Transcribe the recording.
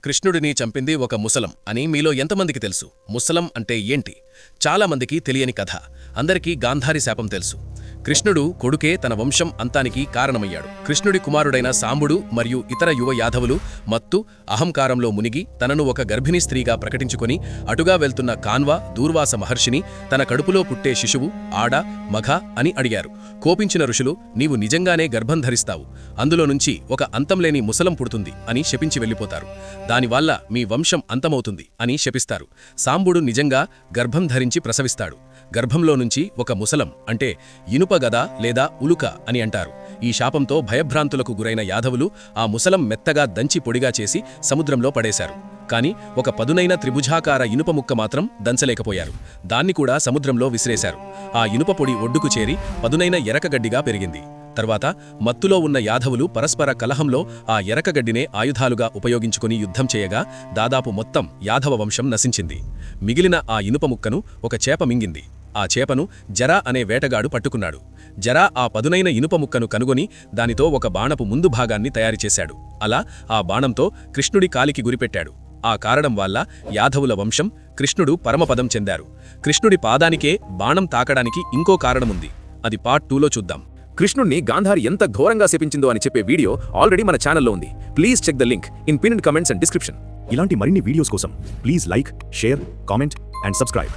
కృష్ణుడిని చంపింది ఒక ముసలం అని మీలో ఎంతమందికి తెలుసు? ముసలం అంటే ఏంటి? చాలామందికి తెలియని కథ. అందరికీ గాంధారి శాపం తెలుసు. కృష్ణుడు కొడుకే తన వంశం అంతానికి కారణమయ్యాడు. కృష్ణుడి కుమారుడైన సాంబుడు మరియు ఇతర యువ యాదవులు మత్తు, అహంకారంలో మునిగి తనను ఒక గర్భిణీ స్త్రీగా ప్రకటించుకొని అటుగా వెళ్తున్న కాన్వా దూర్వాస మహర్షిని తన కడుపులో పుట్టే శిశువు ఆడ, మఘ అని అడిగారు. కోపించిన ఋషులు, నీవు నిజంగానే గర్భం ధరిస్తావు, అందులో నుంచి ఒక అంతంలేని ముసలం పుడుతుంది అని శపించి వెళ్ళిపోతారు. దానివల్ల మీ వంశం అంతమవుతుంది అని శపిస్తారు. సాంబుడు నిజంగా గర్భం ధరించి ప్రసవిస్తాడు. గర్భంలో నుంచి ఒక ముసలం అంటే ఇనుప గద లేదా ఉలుక అని అంటారు. ఈ శాపంతో భయభ్రాంతులకు గురైన యాదవులు ఆ ముసలం మెత్తగా దంచి పొడిగా చేసి సముద్రంలో పడేశారు. కాని ఒక పదునైన త్రిభుజాకార ఇనుప ముక్క మాత్రం దంచలేకపోయారు. దాన్ని కూడా సముద్రంలో విసిరేశారు. ఆ ఇనుప పొడి ఒడ్డుకు చేరి పదునైన ఎరకగడ్డిగా పెరిగింది. తర్వాత మత్తులో ఉన్న యాదవులు పరస్పర కలహంలో ఆ ఎరకగడ్డినే ఆయుధాలుగా ఉపయోగించుకుని యుద్ధం చేయగా దాదాపు మొత్తం యాదవ వంశం నశించింది. మిగిలిన ఆ ఇనుప ముక్కను ఒక చేప మింగింది. ఆ చేపను జరా అనే వేటగాడు పట్టుకున్నాడు. జరా ఆ పదునైన ఇనుప ముక్కను కనుగొని దానితో ఒక బాణపు ముందు భాగాన్ని తయారుచేశాడు. అలా ఆ బాణంతో కృష్ణుడి కాలికి గురిపెట్టాడు. ఆ కారణం వల్ల యాదవుల వంశం కృష్ణుడు పరమపదం చెందారు. కృష్ణుడి పాదానికే బాణం తాకడానికి ఇంకో కారణముంది. అది పార్ట్ 2లో చూద్దాం. కృష్ణుణ్ణి గాంధారి ఎంత ఘోరంగా శపించిందో అని చెప్పే వీడియో ఆల్రెడీ మన ఛానల్లో ఉంది. Please check the link in pinned comments and description. ఇలాంటి మరిన్ని వీడియోస్ కోసం please like, share, comment and subscribe.